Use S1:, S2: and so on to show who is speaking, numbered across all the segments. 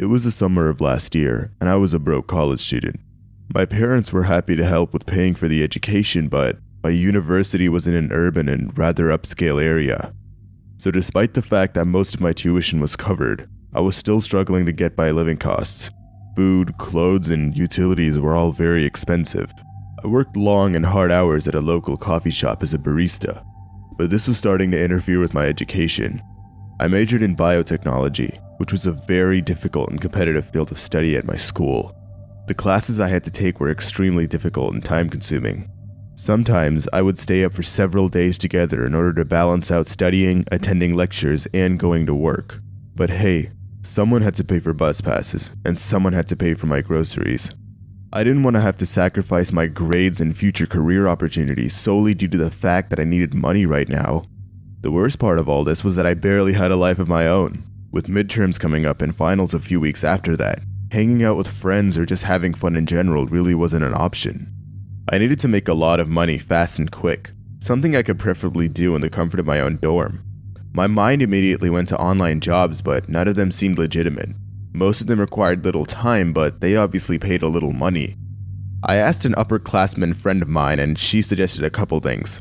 S1: It was the summer of last year, and I was a broke college student. My parents were happy to help with paying for the education, but my university was in an urban and rather upscale area. So despite the fact that most of my tuition was covered, I was still struggling to get by living costs. Food, clothes, and utilities were all very expensive. I worked long and hard hours at a local coffee shop as a barista, but this was starting to interfere with my education. I majored in biotechnology, which was a very difficult and competitive field of study at my school. The classes I had to take were extremely difficult and time-consuming. Sometimes I would stay up for several days together in order to balance out studying, attending lectures, and going to work. But hey, someone had to pay for bus passes, and someone had to pay for my groceries. I didn't want to have to sacrifice my grades and future career opportunities solely due to the fact that I needed money right now. The worst part of all this was that I barely had a life of my own. With midterms coming up and finals a few weeks after that, hanging out with friends or just having fun in general really wasn't an option. I needed to make a lot of money fast and quick, something I could preferably do in the comfort of my own dorm. My mind immediately went to online jobs, but none of them seemed legitimate. Most of them required little time, but they obviously paid a little money. I asked an upperclassman friend of mine, and she suggested a couple things.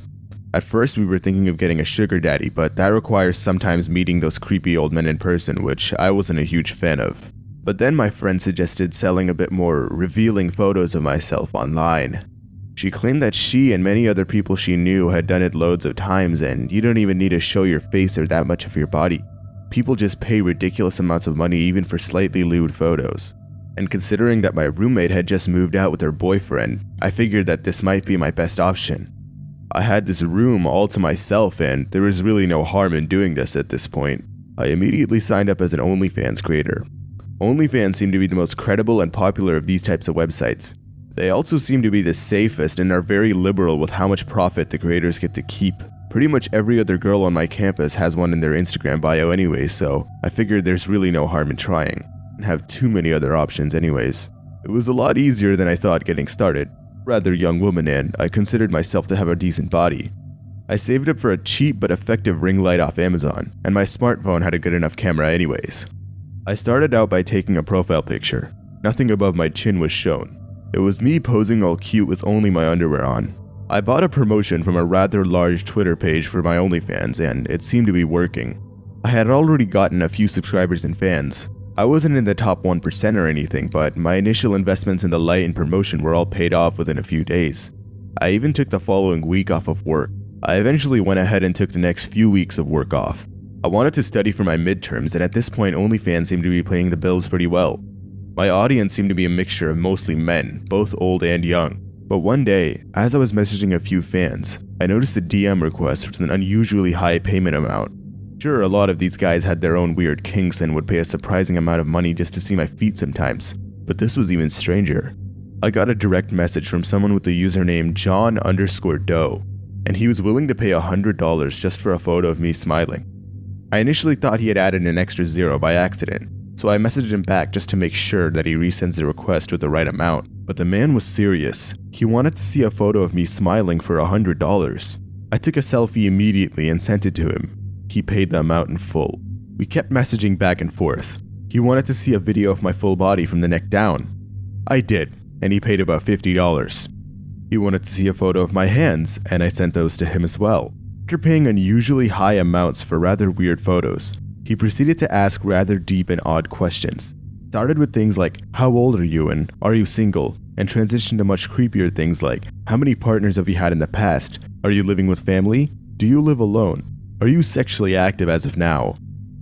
S1: At first, we were thinking of getting a sugar daddy, but that requires sometimes meeting those creepy old men in person, which I wasn't a huge fan of. But then my friend suggested selling a bit more revealing photos of myself online. She claimed that she and many other people she knew had done it loads of times, and you don't even need to show your face or that much of your body. People just pay ridiculous amounts of money even for slightly lewd photos. And considering that my roommate had just moved out with her boyfriend, I figured that this might be my best option. I had this room all to myself, and there was really no harm in doing this at this point. I immediately signed up as an OnlyFans creator. OnlyFans seemed to be the most credible and popular of these types of websites. They also seem to be the safest and are very liberal with how much profit the creators get to keep. Pretty much every other girl on my campus has one in their Instagram bio anyway, so I figured there's really no harm in trying. I didn't have too many other options anyways. It was a lot easier than I thought getting started. Rather young woman, and I considered myself to have a decent body. I saved up for a cheap but effective ring light off Amazon, and my smartphone had a good enough camera anyways. I started out by taking a profile picture. Nothing above my chin was shown. It was me posing all cute with only my underwear on. I bought a promotion from a rather large Twitter page for my OnlyFans, and it seemed to be working. I had already gotten a few subscribers and fans. I wasn't in the top 1% or anything, but my initial investments in the light and promotion were all paid off within a few days. I even took the following week off of work. I eventually went ahead and took the next few weeks of work off. I wanted to study for my midterms, and at this point OnlyFans seemed to be paying the bills pretty well. My audience seemed to be a mixture of mostly men, both old and young. But one day, as I was messaging a few fans, I noticed a DM request with an unusually high payment amount. Sure, a lot of these guys had their own weird kinks and would pay a surprising amount of money just to see my feet sometimes, but this was even stranger. I got a direct message from someone with the username John_Doe, and he was willing to pay $100 just for a photo of me smiling. I initially thought he had added an extra zero by accident, so I messaged him back just to make sure that he resends the request with the right amount. But the man was serious. He wanted to see a photo of me smiling for $100. I took a selfie immediately and sent it to him. He paid the amount in full. We kept messaging back and forth. He wanted to see a video of my full body from the neck down. I did, and he paid about $50. He wanted to see a photo of my hands, and I sent those to him as well. After paying unusually high amounts for rather weird photos, he proceeded to ask rather deep and odd questions. Started with things like, how old are you and are you single? And transitioned to much creepier things like, how many partners have you had in the past? Are you living with family? Do you live alone? Are you sexually active as of now?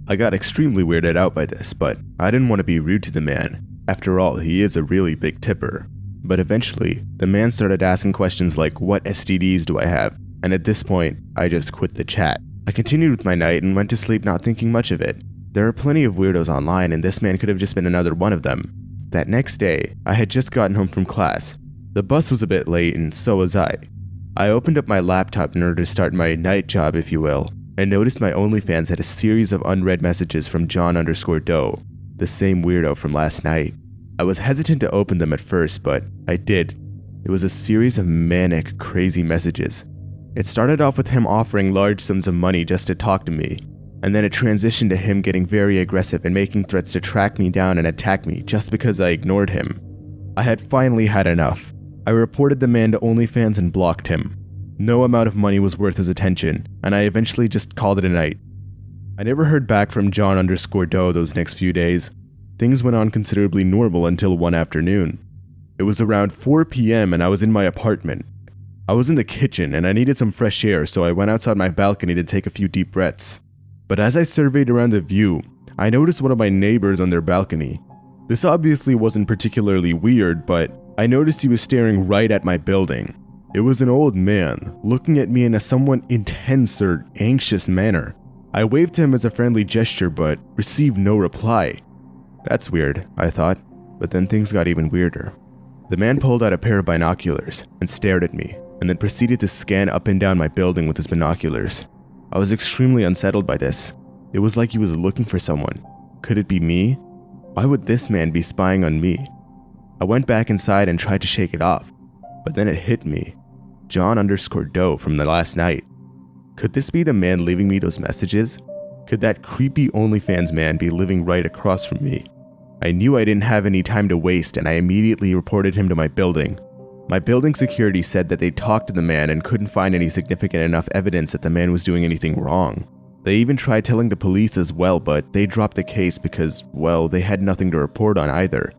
S1: I got extremely weirded out by this, but I didn't want to be rude to the man. After all, he is a really big tipper. But eventually, the man started asking questions like, what STDs do I have? And at this point, I just quit the chat. I continued with my night and went to sleep not thinking much of it. There are plenty of weirdos online, and this man could have just been another one of them. That next day, I had just gotten home from class. The bus was a bit late, and so was I. I opened up my laptop in order to start my night job, if you will, and noticed my OnlyFans had a series of unread messages from John_Doe, the same weirdo from last night. I was hesitant to open them at first, but I did. It was a series of manic, crazy messages. It started off with him offering large sums of money just to talk to me. And then it transitioned to him getting very aggressive and making threats to track me down and attack me just because I ignored him. I had finally had enough. I reported the man to OnlyFans and blocked him. No amount of money was worth his attention, and I eventually just called it a night. I never heard back from John_Doe those next few days. Things went on considerably normal until one afternoon. It was around 4 p.m. and I was in my apartment. I was in the kitchen and I needed some fresh air, so I went outside my balcony to take a few deep breaths. But as I surveyed around the view, I noticed one of my neighbors on their balcony. This obviously wasn't particularly weird, but I noticed he was staring right at my building. It was an old man, looking at me in a somewhat intense or anxious manner. I waved to him as a friendly gesture, but received no reply. That's weird, I thought, but then things got even weirder. The man pulled out a pair of binoculars and stared at me, and then proceeded to scan up and down my building with his binoculars. I was extremely unsettled by this. It was like he was looking for someone. Could it be me? Why would this man be spying on me? I went back inside and tried to shake it off, but then it hit me. John_Doe from the last night. Could this be the man leaving me those messages? Could that creepy OnlyFans man be living right across from me? I knew I didn't have any time to waste, and I immediately reported him to my building. My building security said that they talked to the man and couldn't find any significant enough evidence that the man was doing anything wrong. They even tried telling the police as well, but they dropped the case because, well, they had nothing to report on either.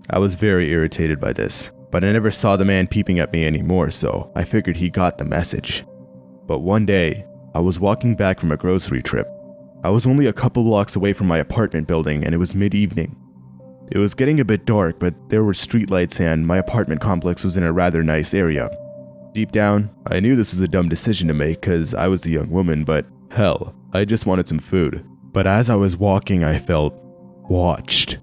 S1: I was very irritated by this, but I never saw the man peeping at me anymore, so I figured he got the message. But one day, I was walking back from a grocery trip. I was only a couple blocks away from my apartment building and it was mid-evening. It was getting a bit dark, but there were streetlights and my apartment complex was in a rather nice area. Deep down, I knew this was a dumb decision to make because I was a young woman, but hell, I just wanted some food. But as I was walking, I felt watched.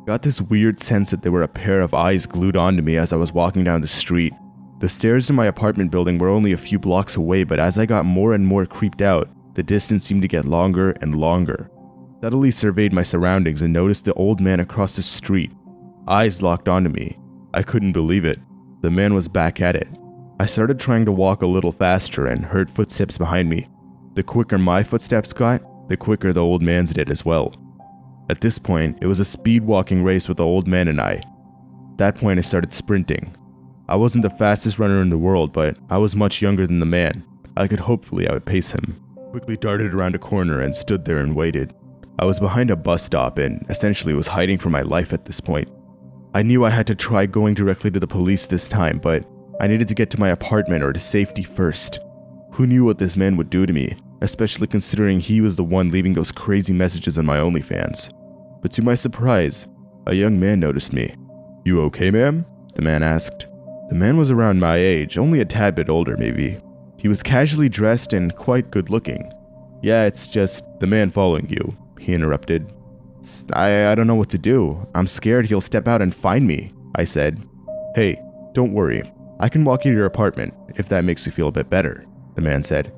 S1: Got this weird sense that there were a pair of eyes glued onto me as I was walking down the street. The stairs to my apartment building were only a few blocks away, but as I got more and more creeped out, the distance seemed to get longer and longer. Subtly surveyed my surroundings and noticed the old man across the street. Eyes locked onto me. I couldn't believe it. The man was back at it. I started trying to walk a little faster and heard footsteps behind me. The quicker my footsteps got, the quicker the old man's did as well. At this point, it was a speed walking race with the old man and I. At that point, I started sprinting. I wasn't the fastest runner in the world, but I was much younger than the man. I could hopefully outpace him. Quickly darted around a corner and stood there and waited. I was behind a bus stop and essentially was hiding for my life at this point. I knew I had to try going directly to the police this time, but I needed to get to my apartment or to safety first. Who knew what this man would do to me, especially considering he was the one leaving those crazy messages on my OnlyFans. But to my surprise, a young man noticed me. "You okay, ma'am?" the man asked. The man was around my age, only a tad bit older maybe. He was casually dressed and quite good looking. "Yeah, it's just the man following you," he interrupted. I don't know what to do. I'm scared he'll step out and find me," I said. "Hey, don't worry. I can walk you to your apartment, if that makes you feel a bit better," the man said.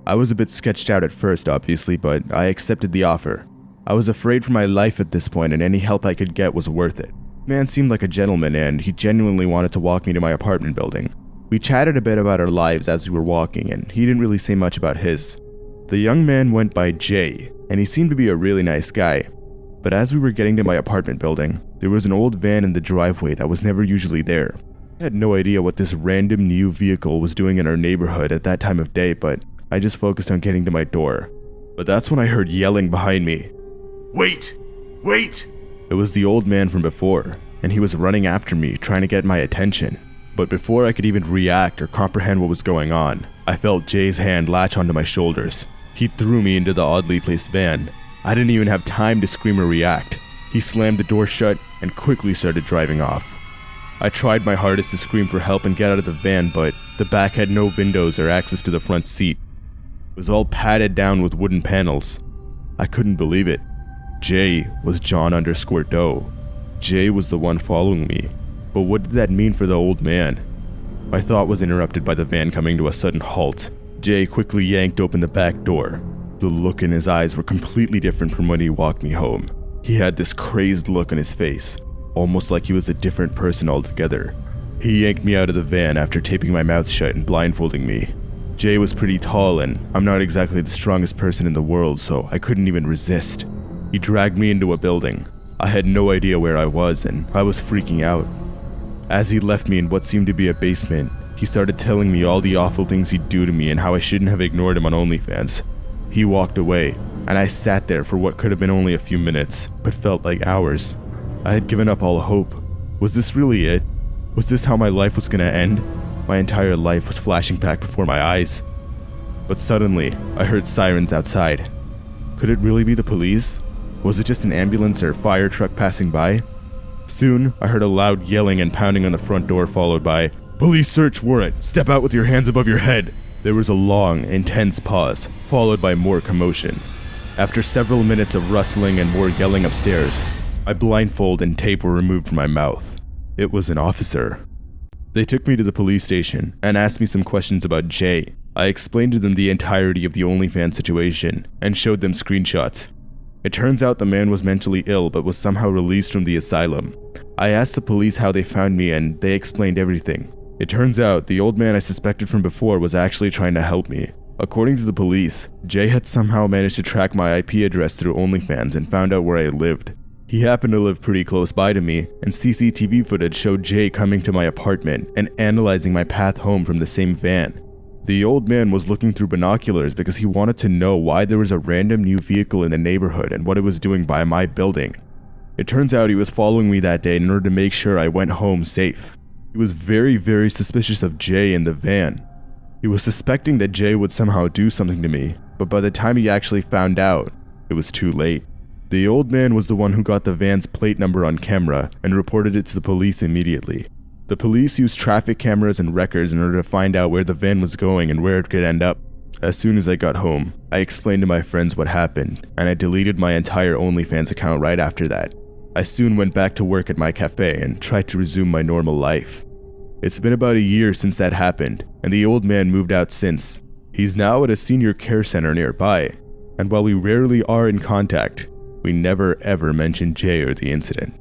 S1: I was a bit sketched out at first, obviously, but I accepted the offer. I was afraid for my life at this point, and any help I could get was worth it. The man seemed like a gentleman, and he genuinely wanted to walk me to my apartment building. We chatted a bit about our lives as we were walking, and he didn't really say much about his. The young man went by Jay, and he seemed to be a really nice guy. But as we were getting to my apartment building, there was an old van in the driveway that was never usually there. I had no idea what this random new vehicle was doing in our neighborhood at that time of day, but I just focused on getting to my door. But that's when I heard yelling behind me. "Wait! Wait!" It was the old man from before, and he was running after me, trying to get my attention. But before I could even react or comprehend what was going on, I felt Jay's hand latch onto my shoulders. He threw me into the oddly placed van. I didn't even have time to scream or react. He slammed the door shut and quickly started driving off. I tried my hardest to scream for help and get out of the van, but the back had no windows or access to the front seat. It was all padded down with wooden panels. I couldn't believe it. Jay was John_Doe. Jay was the one following me. But what did that mean for the old man? My thought was interrupted by the van coming to a sudden halt. Jay quickly yanked open the back door. The look in his eyes were completely different from when he walked me home. He had this crazed look on his face, almost like he was a different person altogether. He yanked me out of the van after taping my mouth shut and blindfolding me. Jay was pretty tall and I'm not exactly the strongest person in the world, so I couldn't even resist. He dragged me into a building. I had no idea where I was and I was freaking out. As he left me in what seemed to be a basement, he started telling me all the awful things he'd do to me and how I shouldn't have ignored him on OnlyFans. He walked away, and I sat there for what could have been only a few minutes, but felt like hours. I had given up all hope. Was this really it? Was this how my life was gonna end? My entire life was flashing back before my eyes. But suddenly, I heard sirens outside. Could it really be the police? Was it just an ambulance or fire truck passing by? Soon, I heard a loud yelling and pounding on the front door, followed by, "Police search warrant! Step out with your hands above your head!" There was a long, intense pause, followed by more commotion. After several minutes of rustling and more yelling upstairs, my blindfold and tape were removed from my mouth. It was an officer. They took me to the police station and asked me some questions about Jay. I explained to them the entirety of the OnlyFans situation and showed them screenshots. It turns out the man was mentally ill but was somehow released from the asylum. I asked the police how they found me and they explained everything. It turns out the old man I suspected from before was actually trying to help me. According to the police, Jay had somehow managed to track my IP address through OnlyFans and found out where I lived. He happened to live pretty close by to me, and CCTV footage showed Jay coming to my apartment and analyzing my path home from the same van. The old man was looking through binoculars because he wanted to know why there was a random new vehicle in the neighborhood and what it was doing by my building. It turns out he was following me that day in order to make sure I went home safe. He was very suspicious of Jay in the van. He was suspecting that Jay would somehow do something to me, but by the time he actually found out, it was too late. The old man was the one who got the van's plate number on camera and reported it to the police immediately. The police used traffic cameras and records in order to find out where the van was going and where it could end up. As soon as I got home, I explained to my friends what happened, and I deleted my entire OnlyFans account right after that. I soon went back to work at my cafe and tried to resume my normal life. It's been about a year since that happened, and the old man moved out since. He's now at a senior care center nearby, and while we rarely are in contact, we never ever mention Jay or the incident.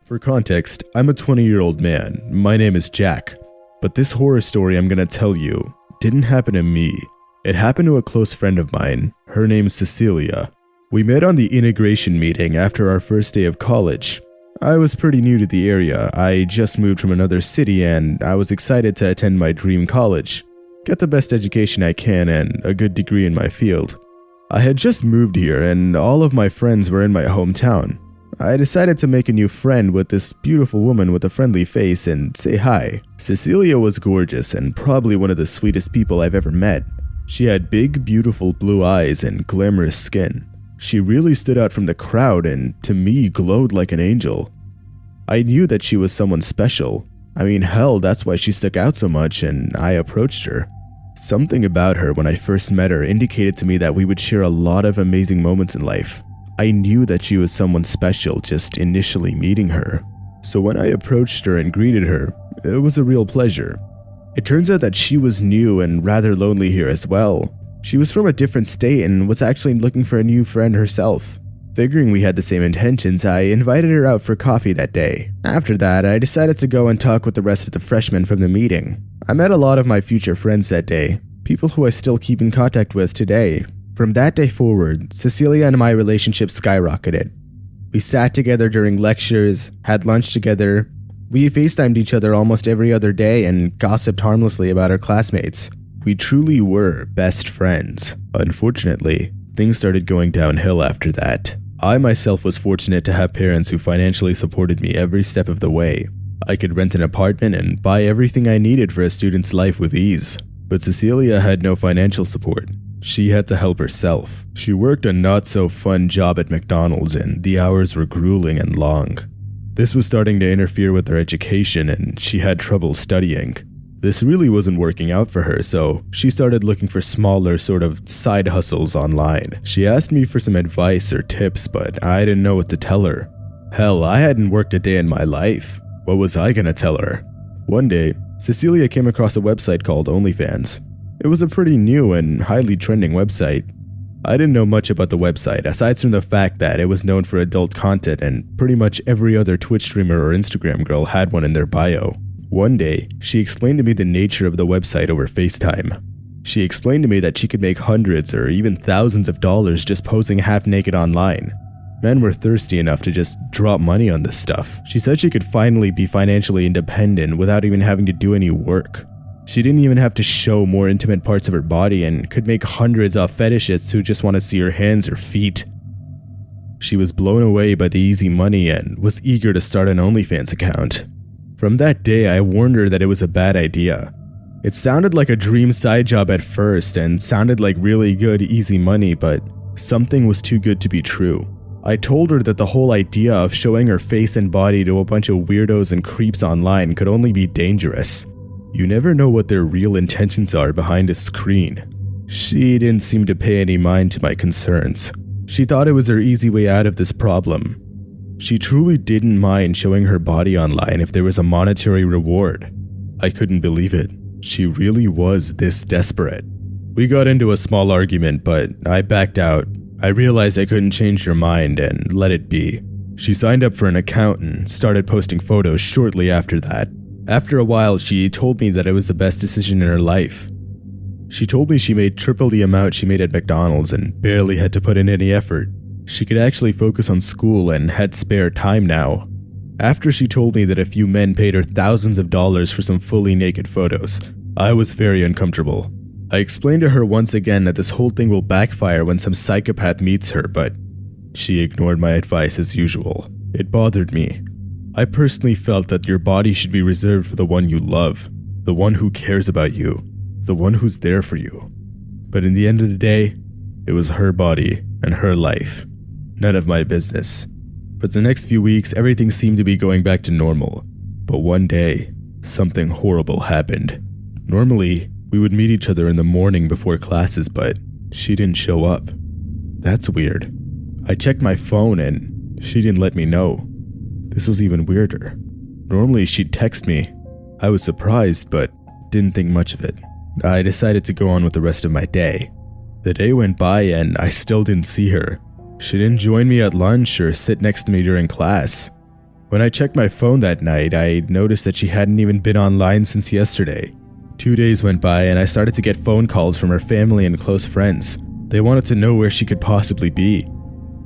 S1: For context, I'm a 20-year-old man. My name is Jack. But this horror story I'm gonna tell you didn't happen to me. It happened to a close friend of mine. Her name's Cecilia. We met on the integration meeting after our first day of college. I was pretty new to the area. I just moved from another city and I was excited to attend my dream college, get the best education I can and a good degree in my field. I had just moved here and all of my friends were in my hometown. I decided to make a new friend with this beautiful woman with a friendly face and say hi. Cecilia was gorgeous and probably one of the sweetest people I've ever met. She had big, beautiful blue eyes and glamorous skin. She really stood out from the crowd and, to me, glowed like an angel. I knew that she was someone special. I mean, hell, that's why she stuck out so much and I approached her. Something about her when I first met her indicated to me that we would share a lot of amazing moments in life. I knew that she was someone special just initially meeting her. So when I approached her and greeted her, it was a real pleasure. It turns out that she was new and rather lonely here as well. She was from a different state and was actually looking for a new friend herself. Figuring we had the same intentions, I invited her out for coffee that day. After that, I decided to go and talk with the rest of the freshmen from the meeting. I met a lot of my future friends that day, people who I still keep in contact with today. From that day forward, Cecilia and my relationship skyrocketed. We sat together during lectures, had lunch together. We FaceTimed each other almost every other day and gossiped harmlessly about our classmates. We truly were best friends. Unfortunately, things started going downhill after that. I myself was fortunate to have parents who financially supported me every step of the way. I could rent an apartment and buy everything I needed for a student's life with ease. But Cecilia had no financial support. She had to help herself. She worked a not-so-fun job at McDonald's and the hours were grueling and long. This was starting to interfere with her education and she had trouble studying. This really wasn't working out for her, so she started looking for smaller sort of side hustles online. She asked me for some advice or tips, but I didn't know what to tell her. Hell, I hadn't worked a day in my life. What was I gonna tell her? One day, Cecilia came across a website called OnlyFans. It was a pretty new and highly trending website. I didn't know much about the website, aside from the fact that it was known for adult content and pretty much every other Twitch streamer or Instagram girl had one in their bio. One day, she explained to me the nature of the website over FaceTime. She explained to me that she could make hundreds or even thousands of dollars just posing half naked online. Men were thirsty enough to just drop money on this stuff. She said she could finally be financially independent without even having to do any work. She didn't even have to show more intimate parts of her body and could make hundreds off fetishists who just want to see her hands or feet. She was blown away by the easy money and was eager to start an OnlyFans account. From that day, I warned her that it was a bad idea. It sounded like a dream side job at first and sounded like really good, easy money, but something was too good to be true. I told her that the whole idea of showing her face and body to a bunch of weirdos and creeps online could only be dangerous. You never know what their real intentions are behind a screen. She didn't seem to pay any mind to my concerns. She thought it was her easy way out of this problem. She truly didn't mind showing her body online if there was a monetary reward. I couldn't believe it. She really was this desperate. We got into a small argument, but I backed out. I realized I couldn't change her mind and let it be. She signed up for an account and started posting photos shortly after that. After a while, she told me that it was the best decision in her life. She told me she made triple the amount she made at McDonald's and barely had to put in any effort. She could actually focus on school and had spare time now. After she told me that a few men paid her thousands of dollars for some fully naked photos, I was very uncomfortable. I explained to her once again that this whole thing will backfire when some psychopath meets her, but she ignored my advice as usual. It bothered me. I personally felt that your body should be reserved for the one you love, the one who cares about you, the one who's there for you. But in the end of the day, it was her body and her life. None of my business. For the next few weeks, everything seemed to be going back to normal. But one day, something horrible happened. Normally, we would meet each other in the morning before classes, but she didn't show up. That's weird. I checked my phone and she didn't let me know. This was even weirder. Normally she'd text me. I was surprised, but didn't think much of it. I decided to go on with the rest of my day. The day went by and I still didn't see her. She didn't join me at lunch or sit next to me during class. When I checked my phone that night, I noticed that she hadn't even been online since yesterday. 2 days went by and I started to get phone calls from her family and close friends. They wanted to know where she could possibly be.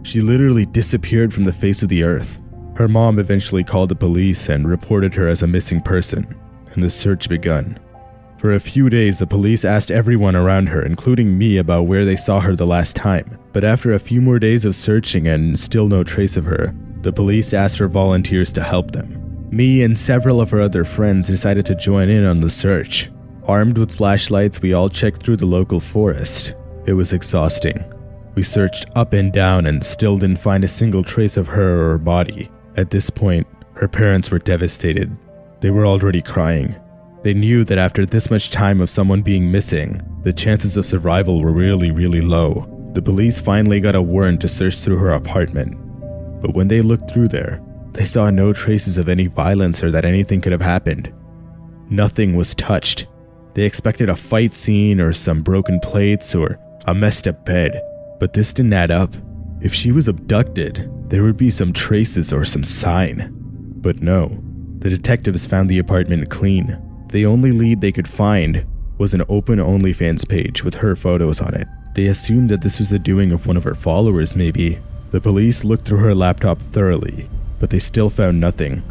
S1: She literally disappeared from the face of the earth. Her mom eventually called the police and reported her as a missing person, and the search begun. For a few days, the police asked everyone around her, including me, about where they saw her the last time. But after a few more days of searching and still no trace of her, the police asked for volunteers to help them. Me and several of her other friends decided to join in on the search. Armed with flashlights, we all checked through the local forest. It was exhausting. We searched up and down and still didn't find a single trace of her or her body. At this point, her parents were devastated. They were already crying. They knew that after this much time of someone being missing, the chances of survival were really low. The police finally got a warrant to search through her apartment. But when they looked through there, they saw no traces of any violence or that anything could have happened. Nothing was touched. They expected a fight scene or some broken plates or a messed up bed, but this didn't add up. If she was abducted, there would be some traces or some sign. But no, the detectives found the apartment clean. The only lead they could find was an open OnlyFans page with her photos on it. They assumed that this was the doing of one of her followers maybe. The police looked through her laptop thoroughly, but they still found nothing.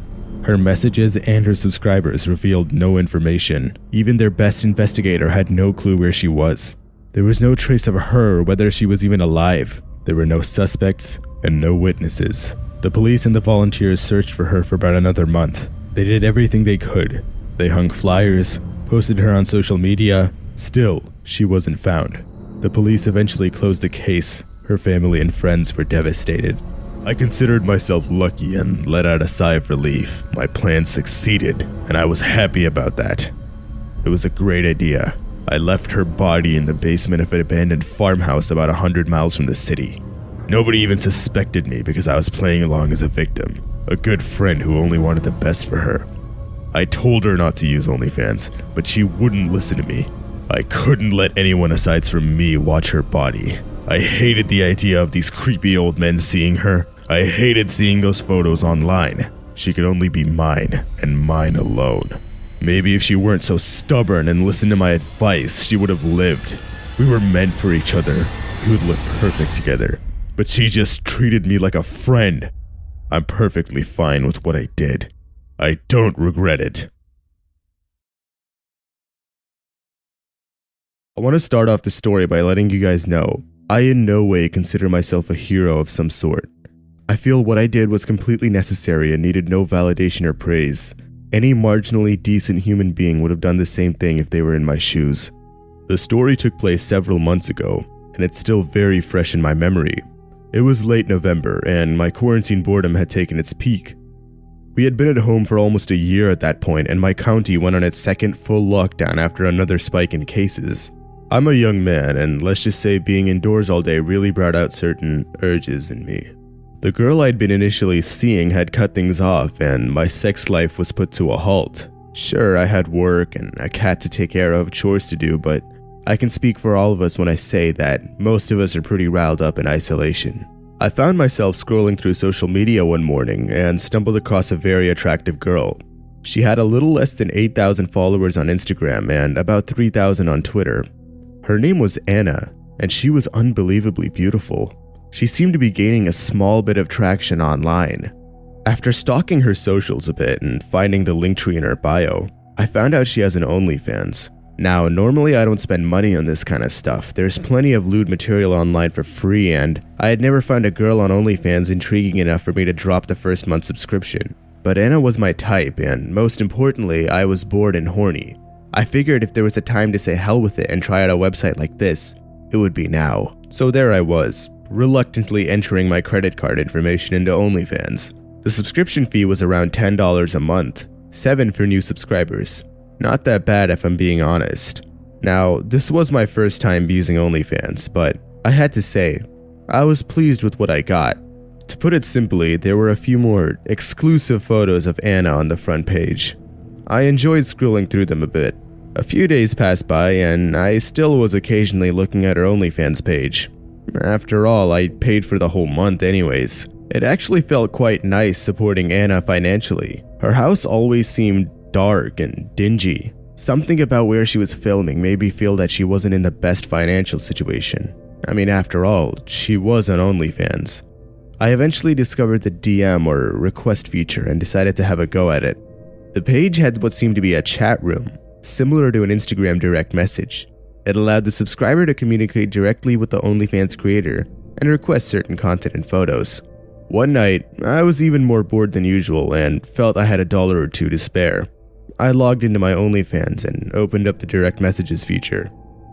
S1: Her messages and her subscribers revealed no information. Even their best investigator had no clue where she was. There was no trace of her or whether she was even alive. There were no suspects and no witnesses. The police and the volunteers searched for her for about another month. They did everything they could. They hung flyers, posted her on social media. Still, she wasn't found. The police eventually closed the case. Her family and friends were devastated. I considered myself lucky and let out a sigh of relief. My plan succeeded, and I was happy about that. It was a great idea. I left her body in the basement of an abandoned farmhouse about 100 miles from the city. Nobody even suspected me because I was playing along as a victim, a good friend who only wanted the best for her. I told her not to use OnlyFans, but she wouldn't listen to me. I couldn't let anyone aside from me watch her body. I hated the idea of these creepy old men seeing her. I hated seeing those photos online. She could only be mine, and mine alone. Maybe if she weren't so stubborn and listened to my advice, she would have lived. We were meant for each other. We would look perfect together. But she just treated me like a friend. I'm perfectly fine with what I did. I don't regret it. I want to start off the story by letting you guys know I in no way consider myself a hero of some sort. I feel what I did was completely necessary and needed no validation or praise. Any marginally decent human being would have done the same thing if they were in my shoes. The story took place several months ago, and it's still very fresh in my memory. It was late November, and my quarantine boredom had taken its peak. We had been at home for almost a year at that point, and my county went on its second full lockdown after another spike in cases. I'm a young man, and let's just say being indoors all day really brought out certain urges in me. The girl I'd been initially seeing had cut things off, and my sex life was put to a halt. Sure, I had work and a cat to take care of, chores to do, but I can speak for all of us when I say that most of us are pretty riled up in isolation. I found myself scrolling through social media one morning and stumbled across a very attractive girl. She had a little less than 8,000 followers on Instagram and about 3,000 on Twitter. Her name was Anna, and she was unbelievably beautiful. She seemed to be gaining a small bit of traction online. After stalking her socials a bit and finding the link tree in her bio, I found out she has an OnlyFans. Now, normally I don't spend money on this kind of stuff. There's plenty of lewd material online for free, and I had never found a girl on OnlyFans intriguing enough for me to drop the first month subscription. But Anna was my type, and most importantly, I was bored and horny. I figured if there was a time to say hell with it and try out a website like this, it would be now. So there I was, reluctantly entering my credit card information into OnlyFans. The subscription fee was around $10 a month, $7 for new subscribers. Not that bad if I'm being honest. Now, this was my first time using OnlyFans, but I had to say, I was pleased with what I got. To put it simply, there were a few more exclusive photos of Anna on the front page. I enjoyed scrolling through them a bit. A few days passed by and I still was occasionally looking at her OnlyFans page. After all, I paid for the whole month anyways. It actually felt quite nice supporting Anna financially. Her house always seemed dark and dingy. Something about where she was filming made me feel that she wasn't in the best financial situation. I mean, after all, she was on OnlyFans. I eventually discovered the DM or request feature and decided to have a go at it. The page had what seemed to be a chat room, similar to an Instagram direct message. It allowed the subscriber to communicate directly with the OnlyFans creator and request certain content and photos. One night, I was even more bored than usual and felt I had $1 or $2 to spare. I logged into my OnlyFans and opened up the direct messages feature.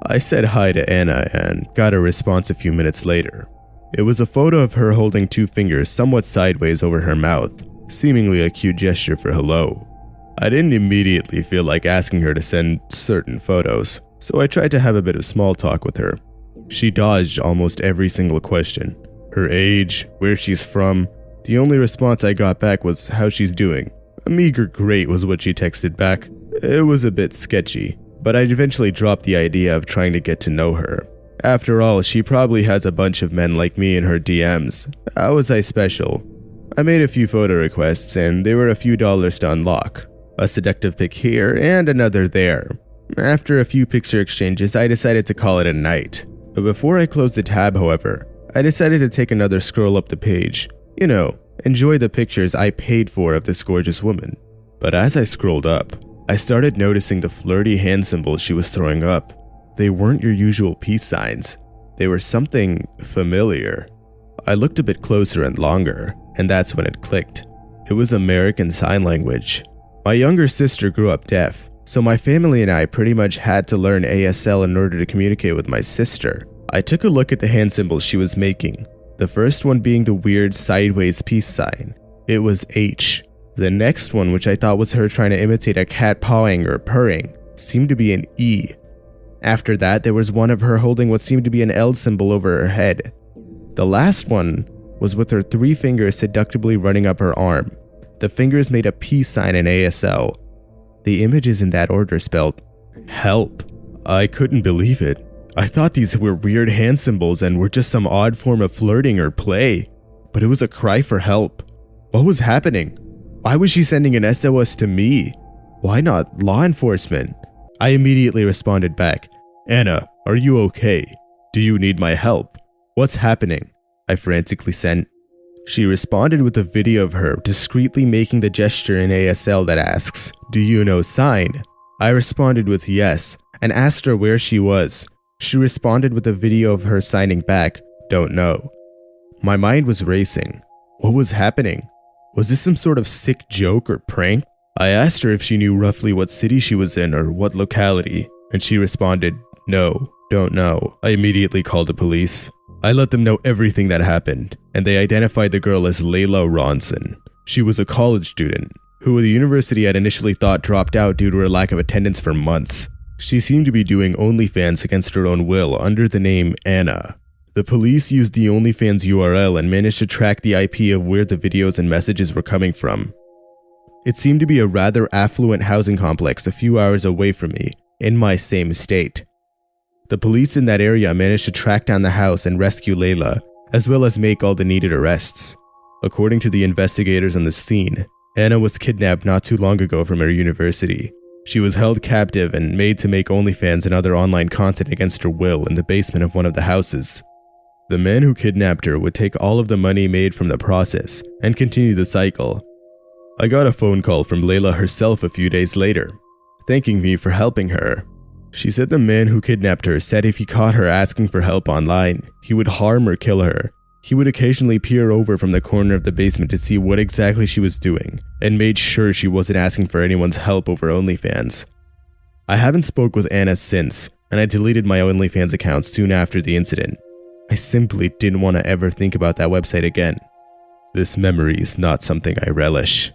S1: I said hi to Anna and got a response a few minutes later. It was a photo of her holding 2 fingers somewhat sideways over her mouth, seemingly a cute gesture for hello. I didn't immediately feel like asking her to send certain photos, so I tried to have a bit of small talk with her. She dodged almost every single question. Her age, where she's from. The only response I got back was how she's doing. A meager great was what she texted back. It was a bit sketchy, but I'd eventually dropped the idea of trying to get to know her. After all, she probably has a bunch of men like me in her DMs. How was I special? I made a few photo requests and they were a few dollars to unlock. A seductive pic here and another there. After a few picture exchanges, I decided to call it a night. But before I closed the tab, however, I decided to take another scroll up the page. You know, enjoy the pictures I paid for of this gorgeous woman. But as I scrolled up, I started noticing the flirty hand symbols she was throwing up. They weren't your usual peace signs. They were something familiar. I looked a bit closer and longer, and that's when it clicked. It was American Sign Language. My younger sister grew up deaf, so my family and I pretty much had to learn ASL in order to communicate with my sister. I took a look at the hand symbols she was making, the first one being the weird sideways peace sign. It was H. The next one, which I thought was her trying to imitate a cat pawing or purring, seemed to be an E. After that, there was one of her holding what seemed to be an L symbol over her head. The last one was with her 3 fingers seductively running up her arm. The fingers made a peace sign in ASL. The images in that order spelled help. I couldn't believe it. I thought these were weird hand symbols and were just some odd form of flirting or play. But it was a cry for help. What was happening? Why was she sending an SOS to me? Why not law enforcement? I immediately responded back, Anna, are you okay? Do you need my help? What's happening? I frantically sent. She responded with a video of her discreetly making the gesture in ASL that asks, do you know sign? I responded with yes, and asked her where she was. She responded with a video of her signing back, don't know. My mind was racing. What was happening? Was this some sort of sick joke or prank? I asked her if she knew roughly what city she was in or what locality, and she responded, no, don't know. I immediately called the police. I let them know everything that happened, and they identified the girl as Layla Ronson. She was a college student, who the university had initially thought dropped out due to her lack of attendance for months. She seemed to be doing OnlyFans against her own will under the name Anna. The police used the OnlyFans URL and managed to track the IP of where the videos and messages were coming from. It seemed to be a rather affluent housing complex a few hours away from me, in my same state. The police in that area managed to track down the house and rescue Layla, as well as make all the needed arrests. According to the investigators on the scene, Anna was kidnapped not too long ago from her university. She was held captive and made to make OnlyFans and other online content against her will in the basement of one of the houses. The man who kidnapped her would take all of the money made from the process and continue the cycle. I got a phone call from Layla herself a few days later, thanking me for helping her. She said the man who kidnapped her said if he caught her asking for help online, he would harm or kill her. He would occasionally peer over from the corner of the basement to see what exactly she was doing, and made sure she wasn't asking for anyone's help over OnlyFans. I haven't spoke with Anna since, and I deleted my OnlyFans account soon after the incident. I simply didn't want to ever think about that website again. This memory is not something I relish.